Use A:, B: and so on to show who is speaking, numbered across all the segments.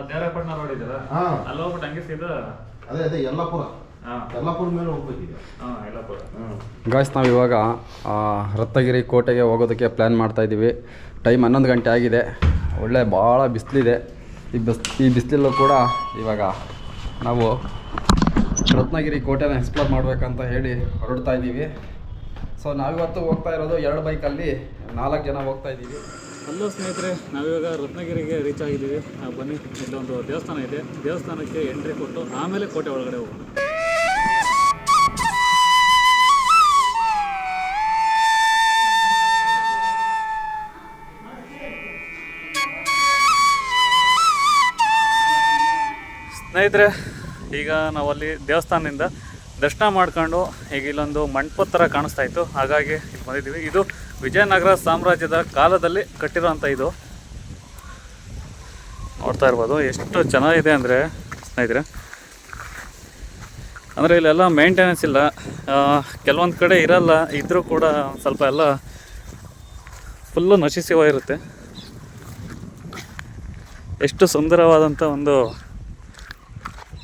A: ದೇವರಪಟ್ಟಣ road ಇದೆಯಲ್ಲ ಅಲ್ಲಿ ಹೋಗ್ಬಿಟ್ಟು ಹಂಗೆ ಸೀದಾ
B: ಅದೇ ಯಲ್ಲಾಪುರ ಮೇಲೆ ಹೋಗ್ಬೇಕೀಗ.
A: ಯಲ್ಲಾಪುರ.
C: ಗಾಯ್ಸ್ ನಾವು ಇವಾಗ ರತ್ನಗಿರಿ ಕೋಟೆಗೆ ಹೋಗೋದಕ್ಕೆ ಪ್ಲ್ಯಾನ್ ಮಾಡ್ತಾಯಿದ್ದೀವಿ. ಟೈಮ್ 11 ಗಂಟೆ ಆಗಿದೆ. ಒಳ್ಳೆ ಭಾಳ ಬಿಸಿಲಿದೆ. ಈ ಬಿಸಿಲಲ್ಲೂ ಕೂಡ ಇವಾಗ ನಾವು ರತ್ನಗಿರಿ ಕೋಟೆನ ಎಕ್ಸ್ಪ್ಲೋರ್ ಮಾಡಬೇಕಂತ ಹೇಳಿ ಹೊರಡ್ತಾ ಇದ್ದೀವಿ. ಸೊ ನಾವಿವತ್ತು ಹೋಗ್ತಾ ಇರೋದು 2 ಬೈಕಲ್ಲಿ 4 ಜನ ಹೋಗ್ತಾ ಇದ್ದೀವಿ.
A: ಹಲೋ ಸ್ನೇಹಿತರೆ, ನಾವಿವಾಗ ರತ್ನಗಿರಿಗೆ ರೀಚ್ ಆಗಿದ್ದೀವಿ. ಬನ್ನಿ, ಇಲ್ಲೊಂದು ದೇವಸ್ಥಾನ ಇದೆ. ದೇವಸ್ಥಾನಕ್ಕೆ ಎಂಟ್ರಿ ಕೊಟ್ಟು ಆಮೇಲೆ ಕೋಟೆ ಒಳಗಡೆ ಹೋಗೋಣ. ಸ್ನೇಹಿತರೆ, ಈಗ ನಾವಲ್ಲಿ ದೇವಸ್ಥಾನದಿಂದ ದರ್ಶನ ಮಾಡ್ಕೊಂಡು ಈಗ ಇಲ್ಲೊಂದು ಮಂಟಪದ ಥರ ಕಾಣಿಸ್ತಾ ಇತ್ತು, ಹಾಗಾಗಿ ಇಲ್ಲಿ ಬಂದಿದ್ದೀವಿ. ಇದು ವಿಜಯನಗರ ಸಾಮ್ರಾಜ್ಯದ ಕಾಲದಲ್ಲಿ ಕಟ್ಟಿರೋಂಥ ಇದು ನೋಡ್ತಾ ಇರ್ಬೋದು. ಎಷ್ಟು ಚೆನ್ನಾಗಿದೆ ಅಂದರೆ ಸ್ನೇಹಿತರೆ, ಅಂದರೆ ಇಲ್ಲೆಲ್ಲ ಮೇಂಟೆನೆನ್ಸ್ ಇಲ್ಲ. ಕೆಲವೊಂದು ಕಡೆ ಇರಲ್ಲ, ಇದ್ದರೂ ಕೂಡ ಸ್ವಲ್ಪ ಎಲ್ಲ ಫುಲ್ಲು ನಶಿಸಿ ಹೋಗಿರುತ್ತೆ. ಎಷ್ಟು ಸುಂದರವಾದಂಥ ಒಂದು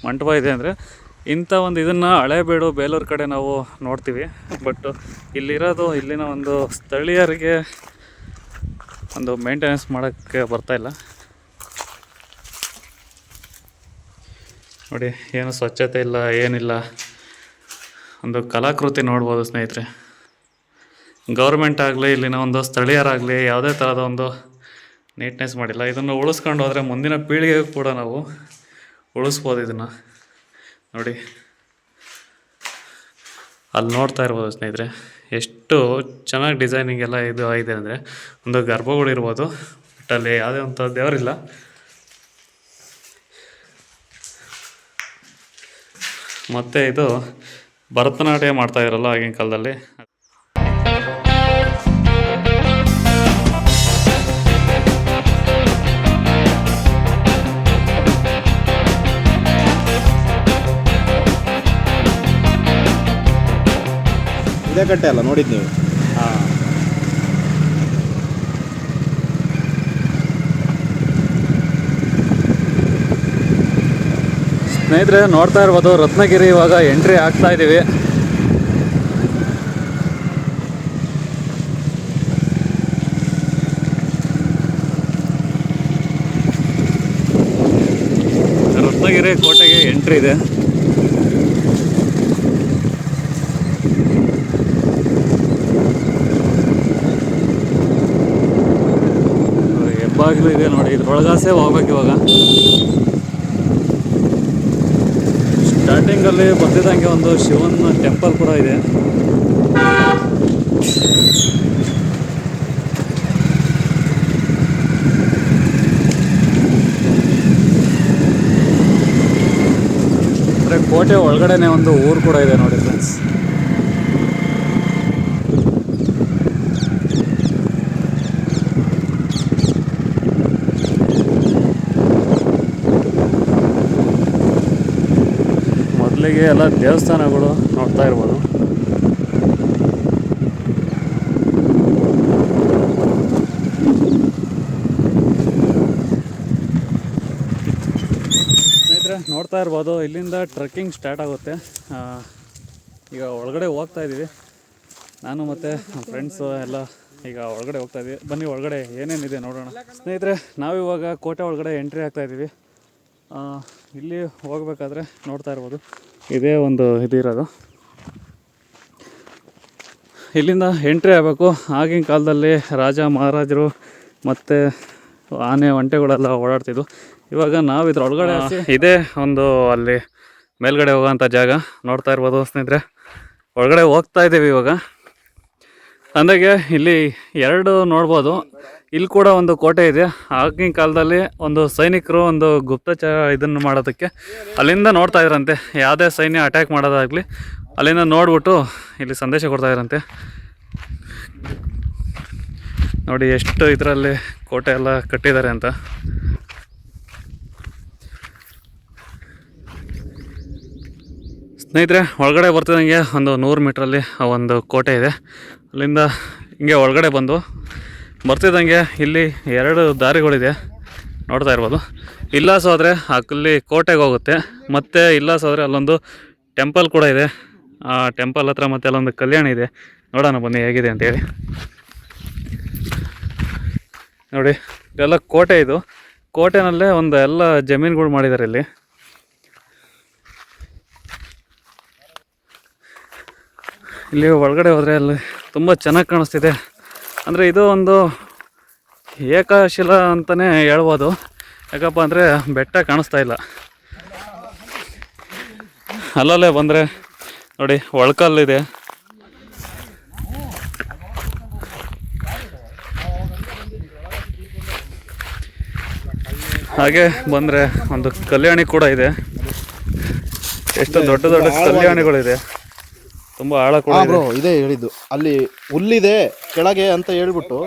A: ಮಂಟಪ ಇದೆ ಅಂದರೆ, ಇಂಥ ಒಂದು ಇದನ್ನು ಹಳೇಬೀಡು ಬೇಲೂರು ಕಡೆ ನಾವು ನೋಡ್ತೀವಿ. ಬಟ್ ಇಲ್ಲಿರೋದು ಇಲ್ಲಿನ ಒಂದು ಸ್ಥಳೀಯರಿಗೆ ಒಂದು ಮೇಂಟೆನೆನ್ಸ್ ಮಾಡೋಕ್ಕೆ ಬರ್ತಾಯಿಲ್ಲ. ನೋಡಿ, ಏನು ಸ್ವಚ್ಛತೆ ಇಲ್ಲ, ಏನಿಲ್ಲ. ಒಂದು ಕಲಾಕೃತಿ ನೋಡ್ಬೋದು ಸ್ನೇಹಿತರೆ. ಗೌರ್ಮೆಂಟ್ ಆಗಲಿ ಇಲ್ಲಿನ ಒಂದು ಸ್ಥಳೀಯರಾಗಲಿ ಯಾವುದೇ ಥರದ ಒಂದು ನೀಟ್ನೆಸ್ ಮಾಡಿಲ್ಲ. ಇದನ್ನು ಉಳಿಸ್ಕೊಂಡು ಹೋದರೆ ಮುಂದಿನ ಪೀಳಿಗೆಗೂ ಕೂಡ ನಾವು ಉಳಿಸ್ಬೋದು ಇದನ್ನು. ನೋಡಿ, ಅಲ್ಲಿ ನೋಡ್ತಾ ಇರ್ಬೋದು ಸ್ನೇಹಿತರೆ, ಎಷ್ಟು ಚೆನ್ನಾಗಿ ಡಿಸೈನಿಂಗ್ ಎಲ್ಲ ಇದು ಆಗಿದೆ ಅಂದರೆ. ಒಂದು ಗರ್ಭಗುಡಿರ್ಬೋದು, ಬಟ್ ಅಲ್ಲಿ ಯಾವುದೇ ಒಂದು ದೇವರಿಲ್ಲ. ಮತ್ತು ಇದು ಭರತನಾಟ್ಯ ಮಾಡ್ತಾಯಿದ್ರಲ್ಲ ಆಗಿನ ಕಾಲದಲ್ಲಿ.
B: ಇದೇ ಕಟ್ಟೆ ಅಲ್ಲ ನೋಡಿದ್ದು ನೀವು?
A: ಸ್ನೇಹಿತರೆ, ನೋಡ್ತಾ ಇರ್ಬೋದು ರತ್ನಗಿರಿ ಇವಾಗ ಎಂಟ್ರಿ ಆಗ್ತಾ ಇದ್ದೀವಿ. ರತ್ನಗಿರಿ ಕೋಟೆಗೆ ಎಂಟ್ರಿ ಇದೆ. ಹೆಬ್ಬಾಗಿಲು ಇದೆ ನೋಡಿ, ಇದ್ರೊಳಗಾಸೆ ಹೋಗ್ಬೇಕು ಇವಾಗ. ಸ್ಟಾರ್ಟಿಂಗಲ್ಲಿ ಬರ್ತಿದ್ದಂಗೆ ಒಂದು ಶಿವನ ಟೆಂಪಲ್ ಕೂಡ ಇದೆ. ಅಂದರೆ ಕೋಟೆ ಒಳಗಡೆನೆ ಒಂದು ಊರು ಕೂಡ ಇದೆ ನೋಡಿ ಫ್ರೆಂಡ್ಸ್. ಮೊದಲಿಗೆ ಎಲ್ಲ ದೇವಸ್ಥಾನಗಳು ನೋಡ್ತಾ ಇರ್ಬೋದು. ಸ್ನೇಹಿತರೆ, ನೋಡ್ತಾ ಇರ್ಬೋದು, ಇಲ್ಲಿಂದ ಟ್ರೆಕ್ಕಿಂಗ್ ಸ್ಟಾರ್ಟ್ ಆಗುತ್ತೆ. ಈಗ ಒಳಗಡೆ ಹೋಗ್ತಾ ಇದ್ದೀವಿ. ನಾನು ಮತ್ತು ನಮ್ಮ ಫ್ರೆಂಡ್ಸು ಎಲ್ಲ ಈಗ ಒಳಗಡೆ ಹೋಗ್ತಾ ಇದ್ದೀವಿ. ಬನ್ನಿ, ಒಳಗಡೆ ಏನೇನಿದೆ ನೋಡೋಣ. ಸ್ನೇಹಿತರೆ, ನಾವಿವಾಗ ಕೋಟೆ ಒಳಗಡೆ ಎಂಟ್ರಿ ಆಗ್ತಾ ಇದ್ದೀವಿ. ಇಲ್ಲಿ ಹೋಗಬೇಕಾದ್ರೆ ನೋಡ್ತಾ ಇರ್ಬೋದು, ಇದೇ ಒಂದು ಇದಿರೋದು. ಇಲ್ಲಿಂದ ಎಂಟ್ರಿ ಆಗಬೇಕು. ಆಗಿನ ಕಾಲದಲ್ಲಿ ರಾಜ ಮಹಾರಾಜರು ಮತ್ತು ಆನೆ ಒಂಟೆಗಳೆಲ್ಲ ಓಡಾಡ್ತಿದ್ವು. ಇವಾಗ ನಾವು ಇದ್ರೊಳಗಡೆ ಇದೇ ಒಂದು ಅಲ್ಲಿ ಮೇಲ್ಗಡೆ ಹೋಗೋಂಥ ಜಾಗ ನೋಡ್ತಾ ಇರ್ಬೋದು ಸ್ನೇಹಿತರೆ. ಒಳಗಡೆ ಹೋಗ್ತಾ ಇದ್ದೀವಿ ಇವಾಗ. ಅಂದಾಗೆ ಇಲ್ಲಿ 2 ನೋಡ್ಬೋದು. ಇಲ್ಲಿ ಕೂಡ ಒಂದು ಕೋಟೆ ಇದೆ. ಆಗಿನ ಕಾಲದಲ್ಲಿ ಒಂದು ಸೈನಿಕರು ಒಂದು ಗುಪ್ತಚರ ಇದನ್ನು ಮಾಡೋದಕ್ಕೆ ಅಲ್ಲಿಂದ ನೋಡ್ತಾ ಇದ್ರಂತೆ. ಯಾವುದೇ ಸೈನ್ಯ ಅಟ್ಯಾಕ್ ಮಾಡೋದಾಗಲಿ ಅಲ್ಲಿಂದ ನೋಡ್ಬಿಟ್ಟು ಇಲ್ಲಿ ಸಂದೇಶ ಕೊಡ್ತಾ ಇದ್ರಂತೆ. ನೋಡಿ ಎಷ್ಟು ಇದರಲ್ಲಿ ಕೋಟೆ ಎಲ್ಲ ಕಟ್ಟಿದ್ದಾರೆ ಅಂತ. ಸ್ನೇಹಿತರೆ, ಒಳಗಡೆ ಬರ್ತಿದ್ದಂಗೆ ಒಂದು 100 ಮೀಟ್ರಲ್ಲಿ ಒಂದು ಕೋಟೆ ಇದೆ. ಅಲ್ಲಿಂದ ಹಿಂಗೆ ಒಳಗಡೆ ಬಂದು ಬರ್ತಿದ್ದಂಗೆ ಇಲ್ಲಿ 2 ದಾರಿಗಳಿದೆ ನೋಡ್ತಾ ಇರ್ಬೋದು. ಇಲ್ಲಾಸ್ ಹೋದರೆ ಅಲ್ಲಿ ಕೋಟೆಗೆ ಹೋಗುತ್ತೆ, ಮತ್ತು ಇಲ್ಲಾಸ್ ಹೋದರೆ ಅಲ್ಲೊಂದು ಟೆಂಪಲ್ ಕೂಡ ಇದೆ. ಆ ಟೆಂಪಲ್ ಹತ್ರ ಮತ್ತೆ ಅಲ್ಲೊಂದು ಕಲ್ಯಾಣ ಇದೆ. ನೋಡೋಣ ಬನ್ನಿ ಹೇಗಿದೆ ಅಂತೇಳಿ. ನೋಡಿ ಇದೆಲ್ಲ ಕೋಟೆ, ಇದು ಕೋಟೆನಲ್ಲೇ ಒಂದು ಎಲ್ಲ ಜಮೀನುಗಳು ಮಾಡಿದ್ದಾರೆ ಇಲ್ಲಿ. ಇಲ್ಲಿ ಒಳಗಡೆ ಹೋದರೆ ಅಲ್ಲಿ ತುಂಬ ಚೆನ್ನಾಗಿ ಕಾಣಿಸ್ತಿದೆ. ಅಂದರೆ ಇದು ಒಂದು ಏಕಶಿಲ ಅಂತಲೇ ಹೇಳ್ಬೋದು. ಯಾಕಪ್ಪ ಅಂದರೆ ಬೆಟ್ಟ ಕಾಣಿಸ್ತಾ ಇಲ್ಲ. ಅಲ್ಲಲ್ಲೇ ಬಂದರೆ ನೋಡಿ ಒಳಕಲ್ಲಿದೆ. ಹಾಗೆ ಬಂದರೆ ಒಂದು ಕಲ್ಯಾಣಿ ಕೂಡ ಇದೆ. ಎಷ್ಟು ದೊಡ್ಡ ದೊಡ್ಡ ಕಲ್ಯಾಣಿಗಳಿದೆ, ತುಂಬ ಆಳ ಕೂಡ ಇದೆ.
B: ಇದೇ ಹೇಳಿದ್ದು, ಅಲ್ಲಿ ಹುಲ್ಲಿದೆ ಕೆಳಗೆ ಅಂತ ಹೇಳ್ಬಿಟ್ಟು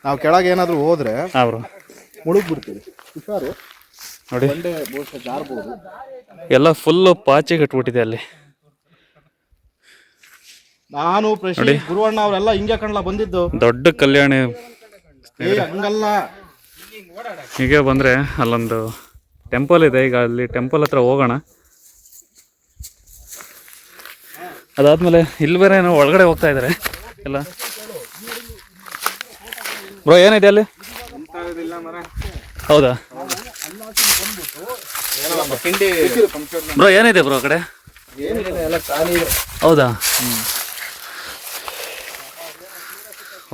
B: ನಾವು ಕೆಳಗೆ ಏನಾದ್ರು ಹೋದ್ರೆ ಮುಳುಗ್ಬಿಡ್ತೀವಿ. ಹುಷಾರು
A: ನೋಡಿ, ಎಲ್ಲ ಫುಲ್ಲು ಪಾಚಿ ಕಟ್ಬಿಟ್ಟಿದೆ ಅಲ್ಲಿ.
B: ನಾನು ಗುರುವಣ್ಣ ಅವರೆಲ್ಲ ಹಿಂಗೆ ಕಣ್ಲ ಬಂದಿದ್ದು.
A: ದೊಡ್ಡ ಕಲ್ಯಾಣಿ
B: ಹಂಗಲ್ಲ.
A: ಹೀಗೆ ಬಂದರೆ ಅಲ್ಲೊಂದು ಟೆಂಪಲ್ ಇದೆ. ಈಗ ಅಲ್ಲಿ ಟೆಂಪಲ್ ಹತ್ರ ಹೋಗೋಣ. ಅದಾದ್ಮೇಲೆ ಇಲ್ಲಿ ಬೇರೆ ಏನೋ ಒಳಗಡೆ ಹೋಗ್ತಾ ಇದ್ದಾರೆ ಎಲ್ಲ. ಬ್ರೋ ಏನಿದೆ ಅಲ್ಲಿ? ಹೌದಾ ಬ್ರೋ, ಏನಿದೆ ಬ್ರೋ ಆ ಕಡೆ? ಹೌದಾ?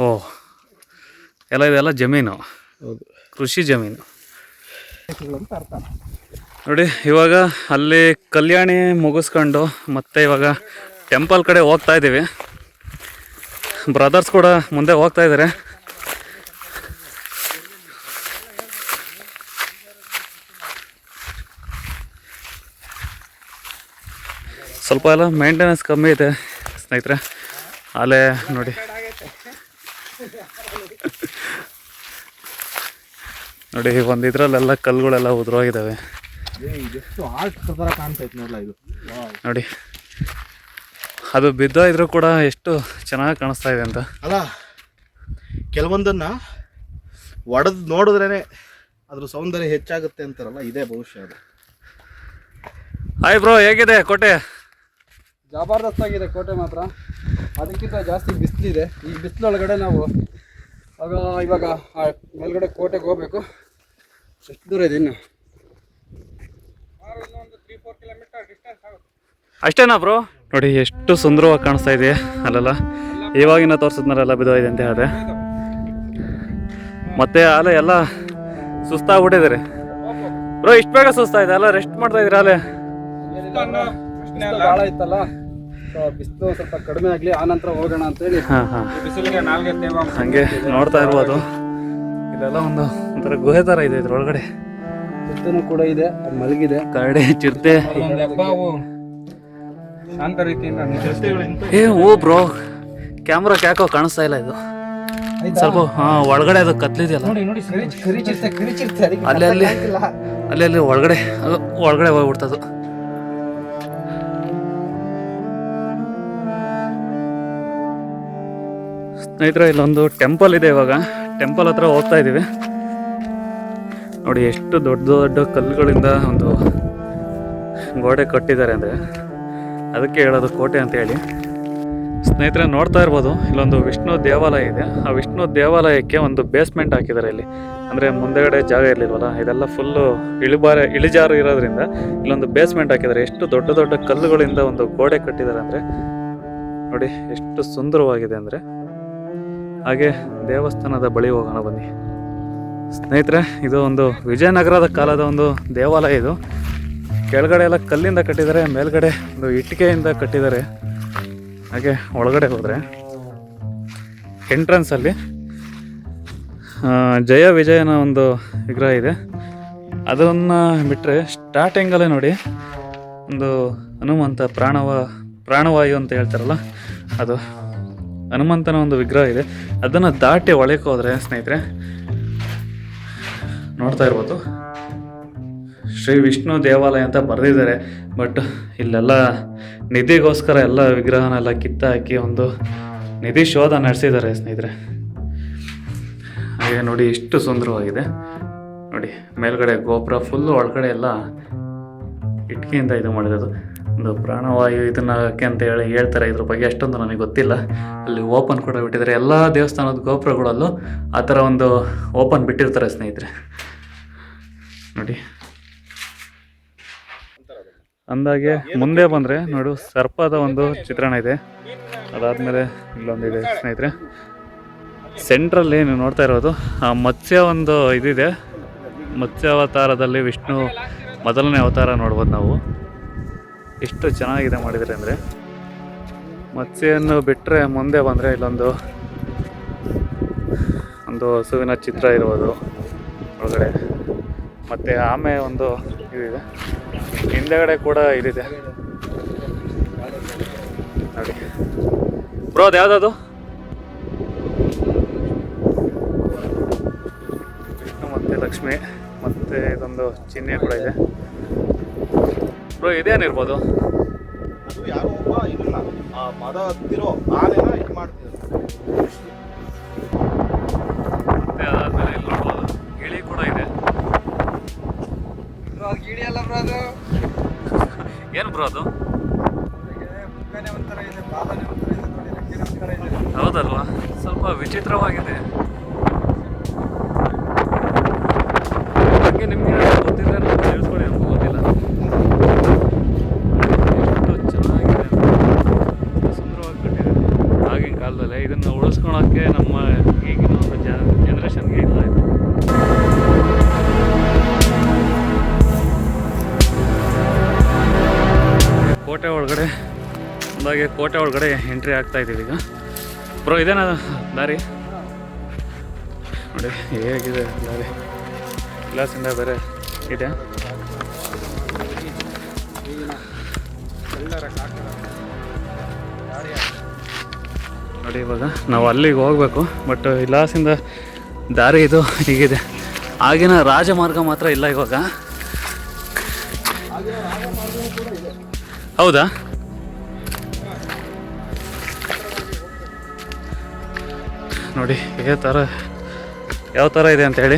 A: ಓ, ಎಲ್ಲ ಇದೆಲ್ಲ ಜಮೀನು, ಕೃಷಿ ಜಮೀನು. ನೋಡಿ ಇವಾಗ ಅಲ್ಲಿ ಕಲ್ಯಾಣಿ ಮುಗಿಸ್ಕೊಂಡು ಮತ್ತೆ ಇವಾಗ ಟೆಂಪಲ್ ಕಡೆ ಹೋಗ್ತಾ ಇದ್ದೀವಿ. ಬ್ರದರ್ಸ್ ಕೂಡ ಮುಂದೆ ಹೋಗ್ತಾ ಇದ್ದಾರೆ. ಸ್ವಲ್ಪ ಎಲ್ಲ ಮೇಂಟೆನೆನ್ಸ್ ಕಮ್ಮಿ ಇದೆ ಸ್ನೇಹಿತರೆ. ಅಲ್ಲೇ ನೋಡಿ ನೋಡಿ ಒಂದು ಇದರಲ್ಲೆಲ್ಲ ಕಲ್ಲುಗಳೆಲ್ಲ ಉದುರೋಗಿದ್ದಾವೆ ನೋಡಿ. ಅದು ಬಿದ್ದೋಯ್ರೂ ಕೂಡ ಎಷ್ಟು ಚೆನ್ನಾಗಿ ಕಾಣಿಸ್ತಾ ಇದೆ ಅಂತ
B: ಅಲ್ಲ. ಕೆಲವೊಂದನ್ನ ಒಡೆದು ನೋಡಿದ್ರೇನೆ ಅದ್ರ ಸೌಂದರ್ಯ ಹೆಚ್ಚಾಗುತ್ತೆ ಅಂತಾರಲ್ಲ, ಇದೇ ಭವಿಷ್ಯ ಅದು.
A: ಹಾಯ್ ಬ್ರೋ, ಹೇಗಿದೆ ಕೋಟೆ?
C: ಜಬರ್ದಸ್ತ್ ಆಗಿದೆ ಕೋಟೆ ಮಾತ್ರ. ಅದಕ್ಕಿಂತ ಜಾಸ್ತಿ ಬಿಸಿಲಿದೆ. ಈ ಬಿಸಿಲೊಳಗಡೆ ನಾವು ಇವಾಗ ಮೇಲ್ಗಡೆ ಕೋಟೆಗೆ ಹೋಗ್ಬೇಕು. ಎಷ್ಟು ದೂರ ಇದೆ ಇನ್ನು?
A: ಅಷ್ಟೇನಾ ಬ್ರೋ? ನೋಡಿ ಎಷ್ಟು ಸುಂದರವಾಗಿ ಕಾಣಿಸ್ತಾ ಇದೆ ಅಲ್ಲೆಲ್ಲ. ಇವಾಗಿನ ತೋರಿಸಿದ್ನಲ್ಲ ಬಿದ್ದೋಗಿದೆ ಅಂತ ಹೇಳಿದೆ. ಮತ್ತೆ ಅಲ್ಲೇ ಎಲ್ಲ ಸುಸ್ತಾಗ್ಬಿಟ್ಟಿದ್ದಾರೆ ಬ್ರೋ. ಇಷ್ಟು ಬೇಗ ಸುಸ್ತಾಯಿದೆ ಅಲ್ಲ? ರೆಸ್ಟ್ ಮಾಡ್ತಾ ಇದ್ದೀರಾ ಅಲ್ಲೇ?
C: ಭಾಳ ಇತ್ತಲ್ಲ, ಬಿಸಿಲು ಸ್ವಲ್ಪ ಕಡಿಮೆ ಆಗಲಿ, ಆನಂತರ ಹೋಗೋಣ ಅಂತೇಳಿ.
A: ಹಂಗೆ ನೋಡ್ತಾ ಇರ್ಬೋದು. ಇದೆಲ್ಲ ಒಂಥರ ಗುಹೆ ಥರ ಇದೆ. ಇದ್ರೊಳಗಡೆ
C: ಚಿರತೆನೂ ಕೂಡ ಇದೆ, ಮಲಗಿದೆ.
A: ಕರಡಿ, ಚಿರತೆ.
C: ಶಾಂತ ರೀತಿಯಿಂದ.
A: ಓ ಬ್ರೋ, ಕ್ಯಾಮ್ರಾಕ್ಕೆ ಯಾಕೋ ಕಾಣಿಸ್ತಾ ಇಲ್ಲ ಇದು ಸ್ವಲ್ಪ. ಒಳಗಡೆ ಅದು ಕತ್ಲಿದೆಯಲ್ಲ, ಅಲ್ಲಿ ಒಳಗಡೆ ಹೋಗ್ಬಿಡ್ತದು. ಸ್ನೇಹಿತರೆ, ಇಲ್ಲೊಂದು ಟೆಂಪಲ್ ಇದೆ. ಇವಾಗ ಟೆಂಪಲ್ ಹತ್ರ ಹೋಗ್ತಾ ಇದ್ದೀವಿ. ನೋಡಿ ಎಷ್ಟು ದೊಡ್ಡ ದೊಡ್ಡ ಕಲ್ಲುಗಳಿಂದ ಒಂದು ಗೋಡೆ ಕಟ್ಟಿದ್ದಾರೆ ಅಂದರೆ ಅದಕ್ಕೆ ಹೇಳೋದು ಕೋಟೆ ಅಂತ ಹೇಳಿ. ಸ್ನೇಹಿತರೆ ನೋಡ್ತಾ ಇರ್ಬೋದು, ಇಲ್ಲೊಂದು ವಿಷ್ಣು ದೇವಾಲಯ ಇದೆ. ಆ ವಿಷ್ಣು ದೇವಾಲಯಕ್ಕೆ ಒಂದು ಬೇಸ್ಮೆಂಟ್ ಹಾಕಿದ್ದಾರೆ ಇಲ್ಲಿ. ಅಂದರೆ ಮುಂದೆಗಡೆ ಜಾಗ ಇರಲಿಲ್ವಲ್ಲ, ಇದೆಲ್ಲ ಫುಲ್ಲು ಇಳಿಜಾರು ಇರೋದ್ರಿಂದ ಇಲ್ಲೊಂದು ಬೇಸ್ಮೆಂಟ್ ಹಾಕಿದ್ದಾರೆ. ಎಷ್ಟು ದೊಡ್ಡ ದೊಡ್ಡ ಕಲ್ಲುಗಳಿಂದ ಒಂದು ಗೋಡೆ ಕಟ್ಟಿದ್ದಾರೆ ಅಂದರೆ ನೋಡಿ ಎಷ್ಟು ಸುಂದರವಾಗಿದೆ ಅಂದರೆ. ಹಾಗೆ ದೇವಸ್ಥಾನದ ಬಳಿ ಹೋಗೋಣ ಬನ್ನಿ ಸ್ನೇಹಿತರೆ. ಇದು ಒಂದು ವಿಜಯನಗರದ ಕಾಲದ ಒಂದು ದೇವಾಲಯ. ಇದು ಕೆಳಗಡೆ ಎಲ್ಲ ಕಲ್ಲಿಂದ ಕಟ್ಟಿದ್ದಾರೆ, ಮೇಲ್ಗಡೆ ಒಂದು ಇಟ್ಟಿಗೆಯಿಂದ ಕಟ್ಟಿದ್ದಾರೆ. ಹಾಗೆ ಒಳಗಡೆ ಹೋದರೆ ಎಂಟ್ರೆನ್ಸಲ್ಲಿ ಜಯ ವಿಜಯನ ಒಂದು ವಿಗ್ರಹ ಇದೆ. ಅದನ್ನು ಬಿಟ್ಟರೆ ಸ್ಟಾರ್ಟಿಂಗಲ್ಲೇ ನೋಡಿ ಒಂದು ಹನುಮಂತ ಪ್ರಾಣವಾಯು ಅಂತ ಹೇಳ್ತಾರಲ್ಲ, ಅದು ಹನುಮಂತನ ಒಂದು ವಿಗ್ರಹ ಇದೆ. ಅದನ್ನು ದಾಟಿ ಒಳಕ್ಕೆ ಹೋದರೆ ಸ್ನೇಹಿತರೆ ನೋಡ್ತಾ ಇರ್ಬೋದು, ಶ್ರೀ ವಿಷ್ಣು ದೇವಾಲಯ ಅಂತ ಬರೆದಿದ್ದಾರೆ. ಬಟ್ ಇಲ್ಲೆಲ್ಲ ನಿಧಿಗೋಸ್ಕರ ಎಲ್ಲ ವಿಗ್ರಹನೆಲ್ಲ ಕಿತ್ತಾಕಿ ಒಂದು ನಿಧಿ ಶೋಧ ನಡೆಸಿದ್ದಾರೆ ಸ್ನೇಹಿತರೆ. ಹಾಗೆ ನೋಡಿ ಎಷ್ಟು ಸುಂದರವಾಗಿದೆ. ನೋಡಿ ಮೇಲ್ಗಡೆ ಗೋಪುರ ಫುಲ್ಲು ಒಳಗಡೆ ಎಲ್ಲ ಇಟ್ಕೆಯಿಂದ ಇದು ಮಾಡಿರೋದು. ಒಂದು ಪ್ರಾಣವಾಯು ಇದನ್ನಕ್ಕೆ ಅಂತ ಹೇಳ್ತಾರೆ. ಇದ್ರ ಬಗ್ಗೆ ಅಷ್ಟೊಂದು ನನಗೆ ಗೊತ್ತಿಲ್ಲ. ಅಲ್ಲಿ ಓಪನ್ ಕೂಡ ಬಿಟ್ಟಿದ್ದಾರೆ. ಎಲ್ಲ ದೇವಸ್ಥಾನದ ಗೋಪುರಗಳಲ್ಲೂ ಆ ಥರ ಒಂದು ಓಪನ್ ಬಿಟ್ಟಿರ್ತಾರೆ ಸ್ನೇಹಿತರೆ. ನೋಡಿ ಅಂದಾಗೆ ಮುಂದೆ ಬಂದರೆ ನೋಡು ಸರ್ಪದ ಒಂದು ಚಿತ್ರಣ ಇದೆ. ಅದಾದಮೇಲೆ ಇಲ್ಲೊಂದಿದೆ ಸ್ನೇಹಿತರೆ. ಸೆಂಟ್ರಲ್ಲಿ ನೀವು ನೋಡ್ತಾ ಇರೋದು ಆ ಮತ್ಸ್ಯ ಒಂದು ಇದಿದೆ. ಮತ್ಸ್ಯಾವತಾರದಲ್ಲಿ ವಿಷ್ಣು ಮೊದಲನೇ ಅವತಾರ ನೋಡ್ಬೋದು ನಾವು. ಎಷ್ಟು ಚೆನ್ನಾಗಿದೆ ಮಾಡಿದರೆ ಅಂದರೆ. ಮತ್ಸ್ಯನ್ನು ಬಿಟ್ಟರೆ ಮುಂದೆ ಬಂದರೆ ಇಲ್ಲೊಂದು ಹಸುವಿನ ಚಿತ್ರ ಇರ್ಬೋದು ಒಳಗಡೆ. ಮತ್ತು ಆಮೆ ಒಂದು ಇದಿದೆ. ಹಿಂದೆಗಡೆ ಕೂಡ ಇದಿದೆ ನೋಡಿ ಬ್ರೋ. ಅದು ಯಾವುದದು? ವಿಷ್ಣು ಮತ್ತು ಲಕ್ಷ್ಮಿ ಮತ್ತು ಇದೊಂದು ಚಿಹ್ನೆ ಕೂಡ ಇದೆ ಬ್ರೋ. ಇದೇನಿರ್ಬೋದು?
B: ಅದು ಯಾರೋ ಒಬ್ಬ ಇದನ್ನ ಆ ಮದ ಹತ್ತಿರೋ ಆನೆನ ಇದು ಮಾಡ್ತಿದ್ದಾರೆ.
A: ಮತ್ತು ಅದಾದಮೇಲೆ ಇಲ್ಲಿ ನೋಡ್ಬೋದು ಗಿಳಿ ಕೂಡ ಇದೆ.
C: ಗಿಳಿ ಅಲ್ಲ ಬ್ರೋ, ಅದು
A: ಏನು ಬ್ರೋ ಅದು? ಹೌದಲ್ವಾ? ಸ್ವಲ್ಪ ವಿಚಿತ್ರವಾಗಿದೆ. ಹಾಗೆ ನಿಮಗೆ ಗೊತ್ತಿದ್ರೆ ನಮ್ಗೆ ತಿಳಿಸ್ಕೊಡಿ, ನಮ್ಗೆ ಗೊತ್ತಿಲ್ಲ. ಎಷ್ಟು ಚೆನ್ನಾಗಿದೆ, ಸುಂದರವಾಗಿ ಕಟ್ಟಿದೆ ಆಗಿನ ಕಾಲದಲ್ಲೇ. ಇದನ್ನು ಉಳಿಸ್ಕೊಳಕ್ಕೆ ನಮ್ಮ ಈಗಿನ ಒಂದು ಜನ್ರೇಷನ್ಗೆ ಇಲ್ಲ ಇದು. ಕೋಟೆ ಒಳಗಡೆ ಅಂದಾಗೆ ಕೋಟೆ ಒಳಗಡೆ ಎಂಟ್ರಿ ಆಗ್ತಾ ಇದ್ದೀವಿ ಈಗ. ಬ್ರೋ ಇದೇನಾ ದಾರಿ? ನೋಡಿ ಹೇಗಿದೆ ದಾರಿ. ಗ್ಲಾಸಿಂದ ಬೇರೆ ಇದೆ. ನೋಡಿ ಇವಾಗ ನಾವು ಅಲ್ಲಿಗೆ ಹೋಗಬೇಕು. ಬಟ್ ಇಲಾಸಿಂದ ದಾರಿ ಇದು ಹೀಗಿದೆ. ಆಗಿನ ರಾಜಮಾರ್ಗ ಮಾತ್ರ ಇಲ್ಲ ಇವಾಗ. ಹೌದಾ? ನೋಡಿ ಯಾವ ಥರ ಇದೆ ಅಂತೇಳಿ.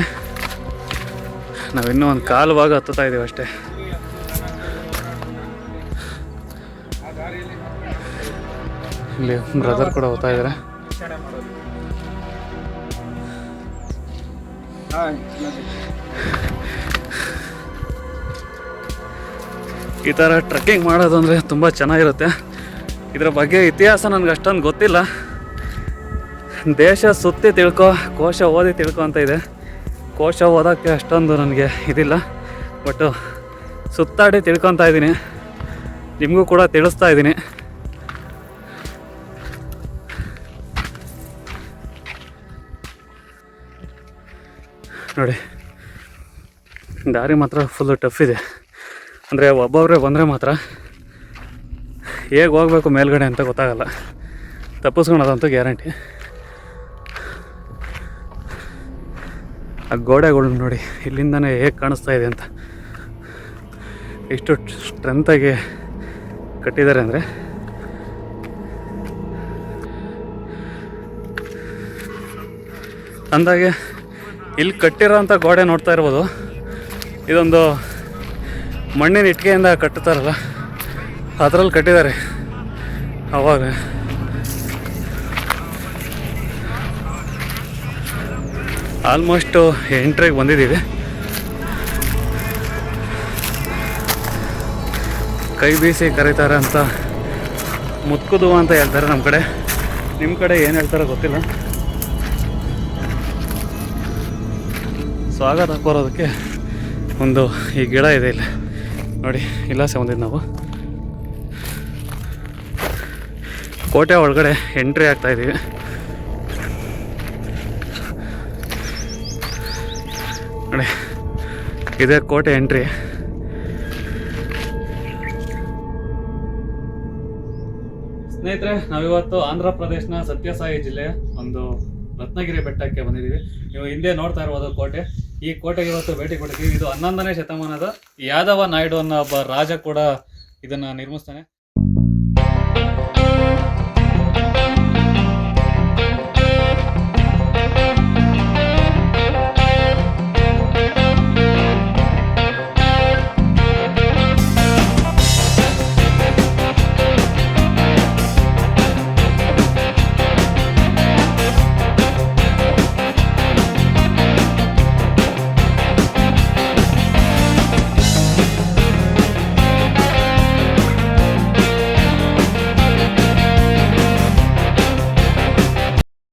A: ನಾವಿನ್ನೂ ಒಂದು ಕಾಲು ಭಾಗ ಹತ್ತುತ್ತಾ ಇದ್ದೀವಿ ಅಷ್ಟೇ. ಇಲ್ಲಿ ಬ್ರದರ್ ಕೂಡ ಹೋಗ್ತಾ ಇದ್ದಾರೆ. ಈ ಥರ ಟ್ರೆಕ್ಕಿಂಗ್ ಮಾಡೋದು ಅಂದರೆ ತುಂಬ ಚೆನ್ನಾಗಿರುತ್ತೆ. ಇದರ ಬಗ್ಗೆ ಇತಿಹಾಸ ನನಗೆ ಅಷ್ಟೊಂದು ಗೊತ್ತಿಲ್ಲ. ದೇಶ ಸುತ್ತಿ ತಿಳ್ಕೊ, ಕೋಶ ಓದಿ ತಿಳ್ಕೊ ಅಂತ ಇದೆ. ಕೋಶ ಓದೋಕ್ಕೆ ಅಷ್ಟೊಂದು ನನಗೆ ಇದಿಲ್ಲ. ಬಟ್ಟು ಸುತ್ತಾಡಿ ತಿಳ್ಕೊತಾ ಇದ್ದೀನಿ, ನಿಮಗೂ ಕೂಡ ತಿಳಿಸ್ತಾ ಇದ್ದೀನಿ. ನೋಡಿ ದಾರಿ ಮಾತ್ರ ಫುಲ್ಲು ಟಫ್ ಇದೆ. ಅಂದರೆ ಒಬ್ಬೊಬ್ಬರೇ ಬಂದರೆ ಮಾತ್ರ ಹೇಗೆ ಹೋಗಬೇಕು ಮೇಲ್ಗಡೆ ಅಂತ ಗೊತ್ತಾಗಲ್ಲ. ತಪ್ಪಿಸ್ಕೊಳೋದಂತೂ ಗ್ಯಾರಂಟಿ. ಆ ಗೋಡೆಗಳು ನೋಡಿ ಇಲ್ಲಿಂದನೇ ಹೇಗೆ ಕಾಣಿಸ್ತಾ ಇದೆ ಅಂತ. ಎಷ್ಟು ಸ್ಟ್ರೆಂತಾಗಿ ಕಟ್ಟಿದ್ದಾರೆ ಅಂದರೆ. ಅಂದಾಗೆ ಇಲ್ಲಿ ಕಟ್ಟಿರೋಂಥ ಗೋಡೆ ನೋಡ್ತಾ ಇರ್ಬೋದು. ಇದೊಂದು ಮಣ್ಣಿನ ಇಟ್ಟಿಗೆಯಿಂದ ಕಟ್ಟುತ್ತಾರಲ್ಲ, ಅದರಲ್ಲಿ ಕಟ್ಟಿದ್ದಾರೆ ಅವಾಗ. ಆಲ್ಮೋಸ್ಟು ಎಂಟ್ರಿಗೆ ಬಂದಿದ್ದೀವಿ. ಕೈ ಬೀಸಿ ಕರೀತಾರೆ ಅಂತ ಮುತ್ಕುದು ಅಂತ ಹೇಳ್ತಾರೆ ನಮ್ಮ ಕಡೆ. ನಿಮ್ಮ ಕಡೆ ಏನು ಹೇಳ್ತಾರೋ ಗೊತ್ತಿಲ್ಲ. ಸ್ವಾಗತ ಕೋರೋದಕ್ಕೆ ಒಂದು ಈ ಗಿಡ ಇದೆ ಇಲ್ಲಿ ನೋಡಿ. ಇಲ್ಲಾಸೆ ಬಂದಿದ್ದು ನಾವು ಕೋಟೆ ಒಳಗಡೆ ಎಂಟ್ರಿ ಆಗ್ತಾ ಇದ್ದೀವಿ. ನೋಡಿ ಇದೇ ಕೋಟೆ ಎಂಟ್ರಿ. ಸ್ನೇಹಿತರೆ, ನಾವಿವತ್ತು ಆಂಧ್ರ ಪ್ರದೇಶನ ಸತ್ಯಸಾಯಿ ಜಿಲ್ಲೆ ಒಂದು ರತ್ನಗಿರಿ ಬೆಟ್ಟಕ್ಕೆ ಬಂದಿದ್ದೀವಿ. ನೀವು ಹಿಂದೆ ನೋಡ್ತಾ ಇರ್ಬೋದು ಕೋಟೆ. ಈ ಕೋಟೆಗೆ ಇವತ್ತು ಭೇಟಿ ಕೊಡ್ತೀವಿ. ಇದು 11ನೇ ಶತಮಾನದ ಯಾದವ ನಾಯ್ಡು ಅನ್ನೋ ಒಬ್ಬ ರಾಜ ಕೂಡ ಇದನ್ನು ನಿರ್ಮಿಸ್ತಾನೆ.